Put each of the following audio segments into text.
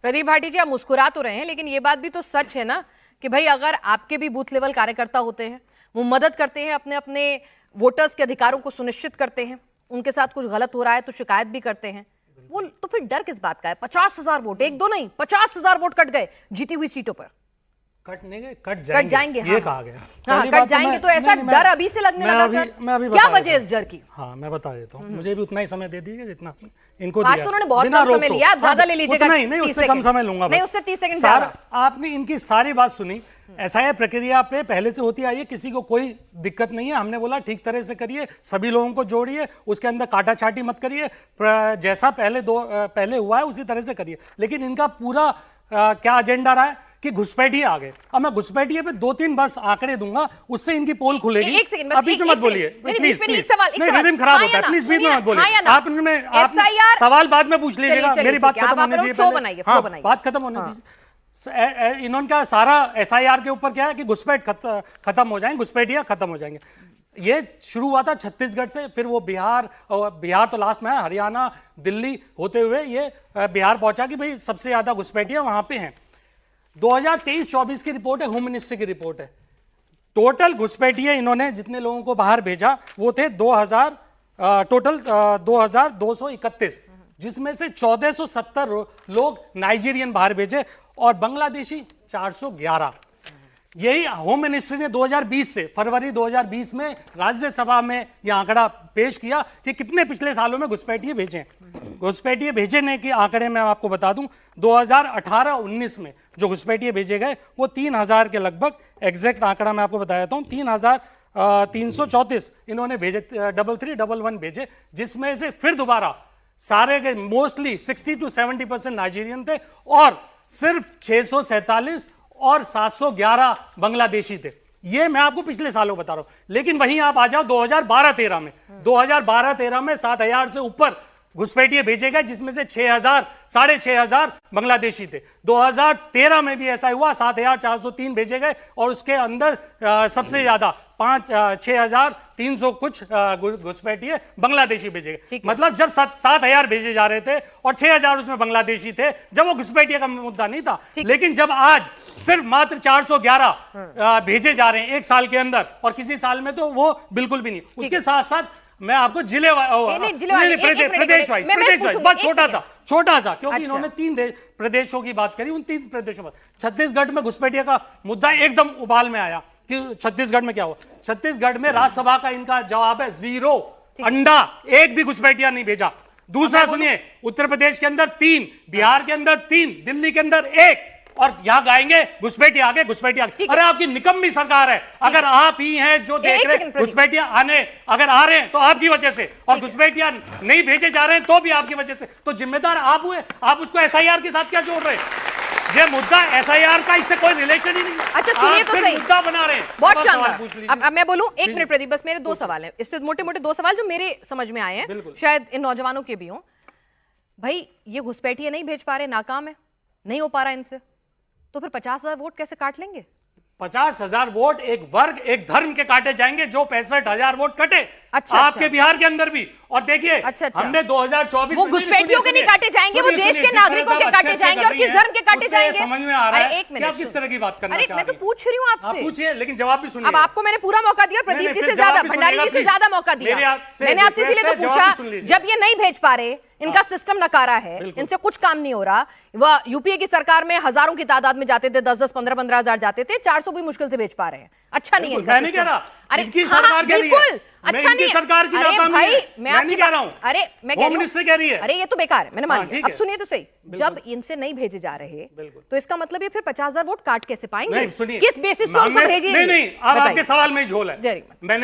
प्रदीप भाटी जी, आप मुस्कुरा तो रहे हैं, लेकिन ये बात भी तो सच है ना कि भाई अगर आपके भी बूथ लेवल कार्यकर्ता होते हैं, वो मदद करते हैं, अपने अपने वोटर्स के अधिकारों को सुनिश्चित करते हैं, उनके साथ कुछ गलत हो रहा है तो शिकायत भी करते हैं, वो तो फिर डर किस बात का है? 50,000 वोट, एक दो नहीं 50,000 वोट कट गए जीती हुई सीटों पर। कट नहीं गए, कट जाएंगे, ये कहा गया। हाँ, कट जाएंगे तो ऐसा डर अभी से लगने लगा सर, क्या वजह इस डर की? हाँ, मैं बता देता हूँ। मुझे भी उतना ही समय दे दीजिए जितना इनको आज तो उन्होंने बहुत कम समय लिया, आप ज्यादा ले लीजिएगा। नहीं, उससे कम समय लूंगा। नहीं, उससे 30 सेकंड ज्यादा। आपने इनकी सारी बात सुनी। एसआईआर प्रक्रिया पे पहले से होती आई है, किसी को कोई दिक्कत नहीं है। हमने बोला ठीक तरह से करिए, सभी लोगों को जोड़िए, उसके अंदर काटा छाटी मत करिए, जैसा पहले हुआ है उसी तरह से करिए। लेकिन इनका पूरा क्या एजेंडा रहा है कि घुसपैठिए आ गए। अब मैं घुसपैठिए पे 2-3 बस आंकड़े दूंगा, उससे इनकी पोल खुलेगी। एक सेकंड, अभी तो मत बोलिए प्लीज, रिदम खराब होता है, प्लीज बीच में मत बोलिए। आप सवाल बाद में पूछ लीजिएगा, मेरी बात खत्म होने दीजिए। हाँ, बात खत्म होने दीजिए। इन्होंने सारा एसआईआर के ऊपर क्या है कि घुसपैठ खत्म हो जाएंगे, घुसपैठियां खत्म हो जाएंगे। ये शुरू हुआ था छत्तीसगढ़ से, फिर वो बिहार, और बिहार तो लास्ट में है, हरियाणा, दिल्ली होते हुए ये बिहार पहुंचा कि भाई सबसे ज्यादा घुसपैठियां वहां पे हैं। 2023-24 की रिपोर्ट है, होम मिनिस्ट्री की रिपोर्ट है। टोटल घुसपैठिए इन्होंने जितने लोगों को बाहर भेजा वो थे 2231, जिसमें से 1470 लोग नाइजीरियन बाहर भेजे और बांग्लादेशी 411। यही होम मिनिस्ट्री ने 2020 से फरवरी 2020 में राज्यसभा में यह आंकड़ा पेश किया कि कितने पिछले सालों में घुसपैठिए भेजे। घुसपैठिए भेजने के आंकड़े मैं आपको बता दूं, 2018-19 में जो घुसपैठिए भेजे गए वो 3000 के लगभग, एग्जैक्ट आंकड़ा मैं आपको बता देता हूं, 3334 इन्होंने भेजे, 3311 भेजे, जिसमें से फिर दोबारा सारे के मोस्टली 60 to 70% नाइजीरियन थे और सिर्फ 647 और 711 बांग्लादेशी थे। ये मैं आपको पिछले सालों बता रहा हूं। लेकिन वहीं आप आ जाओ 2012-13 में, 2012-13 में 7000 से ऊपर घुसपैठिए भेजे गए, जिसमें से 6,000 बांग्लादेशी थे। 2013 में भी ऐसा हुआ, 7,403 भेजे गए और उसके अंदर सबसे ज्यादा 6,300 कुछ घुसपैठिए बांग्लादेशी भेजे गए। मतलब जब 7,000 भेजे जा रहे थे और 6,000 उसमें बांग्लादेशी थे, जब वो घुसपैठिए का मुद्दा नहीं था। लेकिन जब आज सिर्फ मात्र 411 भेजे जा रहे हैं एक साल के अंदर, और किसी साल में तो वो बिल्कुल भी नहीं। उसके साथ साथ मैं आपको प्रदेश वाइज बहुत छोटा सा क्योंकि इन्होंने 3 प्रदेशों की बात करी, उन 3 प्रदेशों पर छत्तीसगढ़ में घुसपैठिया का मुद्दा एकदम उबाल में आया कि छत्तीसगढ़ में क्या हुआ। छत्तीसगढ़ में राज्यसभा का इनका जवाब है 0 अंडा, एक भी घुसपैठिया नहीं भेजा। दूसरा सुनिए, उत्तर प्रदेश के अंदर 3, बिहार के अंदर 3, दिल्ली के अंदर 1, और यहां गाएंगे घुसपैठिया आगे, घुसपैठिया आगे। अरे आपकी निकम्मी सरकार है, अगर आप ही हैं जो देख रहे घुसपैठिया अगर आ रहे हैं तो आपकी वजह से, और घुसपैठिया नहीं भेजे जा रहे हैं तो भी आपकी वजह से, तो जिम्मेदार आप हुए। आप उसको एसआईआर के साथ क्या जोड़ रहे हैं? ये मुद्दा एसआईआर का इससे कोई रिलेशन ही नहीं। अच्छा सुनिए तो सही, मुद्दा बना रहे हैं। बहुत शानदार। अब मैं बोलूं, 1 मिनट प्रदीप, बस मेरे 2 सवाल हैं, इससे मोटे 2 सवाल जो मेरे समझ में आए हैं, शायद इन नौजवानों के भी हों। भाई ये घुसपैठिए नहीं भेज पा रहे, नाकाम है, नहीं हो पा रहा इनसे, तो फिर 50,000 वोट कैसे काट लेंगे? 50,000 वोट एक वर्ग, एक धर्म के काटे जाएंगे, जो 65,000 वोट कटे। आपके बिहार के अंदर भी। और देखिए, हमने 2024 वो घुसपैठियों के नहीं काटे जाएंगे, वो देश के नागरिकों के काटे जाएंगे, और किस धर्म के काटे जाएंगे? समझ में आ रहा है कि आप किस तरह की बात करना चाहते हैं। मैं तो पूछ रही हूँ आपसे। पूछिए, लेकिन जवाब भी सुनिए। अब आपको मैंने पूरा मौका दिया, प्रदीप जी से ज्यादा, भंडारी जी से ज्यादा मौका दिया। मैंने आपसे इसीलिए तो पूछा, जब ये नहीं भेज पा रहे, इनका सिस्टम नकारा है, इनसे कुछ काम नहीं हो रहा। वह यूपीए की सरकार में हजारों की तादाद में जाते थे, 10-10, 15-15 हजार जाते थे, 400 भी मुश्किल से भेज पा रहे हैं। अच्छा नहीं है। मैं नहीं कह रहा, अरे इनकी सरकार कह रही है, अच्छा नहीं, सरकार की नाकामी है। मैं नहीं कह रहा हूं, अरे मैं होम मिनिस्टर कह रही है। अरे ये तो बेकार है, मैंने मान लिया। अब सुनिए तो सही, जब इनसे नहीं भेजे जा रहे तो इसका मतलब ये फिर 50,000 वोट काट कैसे पाएंगे? किस बेसिस पर उनको भेजिए? नहीं, अब आपके सवाल में झोल है।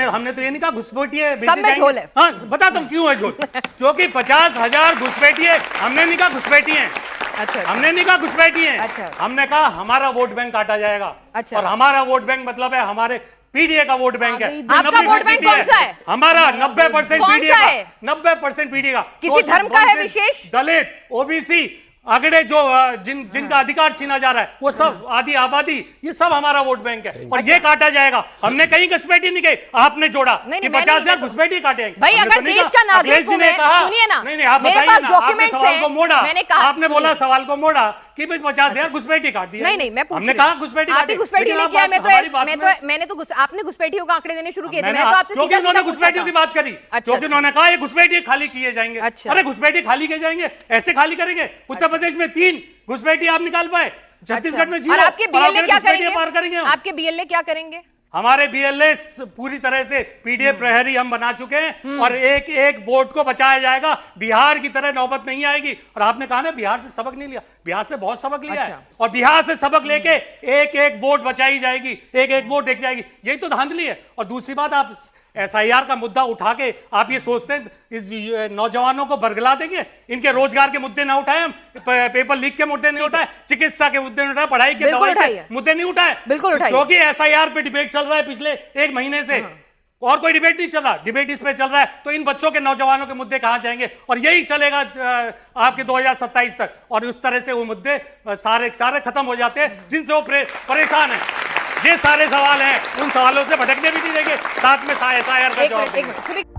हमने तो ये नहीं कहा घुसपैठिए सब में झोल है। हाँ, बताता हूं क्यों है झोल। क्योंकि 50,000 घुसपैठिए, हमने नहीं कहा घुसपैठिए हैं। अच्छा, हमने नहीं कहा घुसपैठिए हैं। अच्छा, हमने कहा हमारा वोट बैंक काटा जाएगा। अच्छा, और हमारा वोट बैंक मतलब है हमारे पीडीए का वोट बैंक है। आपका वोट बैंक कौन सा है? हमारा 90% पीडीए का, 90% पीडीए का। किसी धर्म का है विशेष? दलित, ओबीसी, अगड़े जो जिनका अधिकार छीना जा रहा है, वो सब आदि आबादी, ये सब हमारा वोट बैंक है। और ये काटा जाएगा। हमने कहीं घुसपैठी नहीं कही, आपने जोड़ा कि 50,000 घुसपैठी काटेंगे। भाई अगर देश का नागरिक हूं मैं, सुनिए ना, नहीं, आप बताइए ना, आपने सवाल को मोड़ा, आपने बोला सवाल को मोड़ा कि भाई 50,000 घुसपैठी काट दिया। नहीं मैं पूछ हमने रही हूँ। कहा घुसपैठी आपने काटी, घुसपैठी लेकिन नहीं आप किया, हमारी बात में- मैंने तो आपने घुसपैठियों का आंकड़े देने शुरू किए थे, मैंने मैं तो आपसे क्योंकि सीधा उन्होंने सीधा पूछा घुसपैठियों था। की बात करी, अच्छा, क्योंकि अच्छा। उन्होंने कहा ये घुसपैठी खाली किए जाएंगे। अच्छा। अरे घुसपैठी खाली किए जाएंगे, ऐसे खाली करेंगे? उत्तर प्रदेश में 3 घुसपैठी आप निकाल पाए, छत्तीसगढ़ में 0। और आपके बीएलए क्या पार करेंगे करेंगे? हम। आपके बीएलए क्या करेंगे? हमारे बीएलए पूरी तरह से पीडीएफ प्रहरी हम बना चुके हैं और एक एक वोट को बचाया जाएगा। बिहार की तरह नौबत नहीं आएगी। और आपने कहा ना बिहार से सबक नहीं लिया, बिहार से बहुत सबक लिया है और बिहार से सबक लेके एक एक वोट बचाई जाएगी, एक एक वोट देख जाएगी। यही तो धांधली है। और दूसरी बात, आप एसआईआर का मुद्दा उठा के आप ये सोचते हैं इस नौजवानों को बरगला देंगे? इनके रोजगार के मुद्दे ना उठाए, हम पेपर लीक के मुद्दे नहीं उठाए, चिकित्सा के मुद्दे नहीं उठाए, पढ़ाई के दवाई के मुद्दे नहीं उठाए, बिल्कुल उठाइए। क्योंकि एसआईआर पे डिबेट चल रहा है पिछले 1 महीने से। और कोई डिबेट नहीं चल रहा, डिबेट इस पे चल रहा है। तो इन बच्चों के, नौजवानों के मुद्दे कहां जाएंगे? और यही चलेगा आपके 2027 तक। और उस तरह से वो मुद्दे सारे खत्म हो जाते हैं जिनसे वो परेशान है। ये सारे सवाल हैं, उन सवालों से भटकने भी नहीं देंगे, साथ में एसआईआर का जवाब देंगे।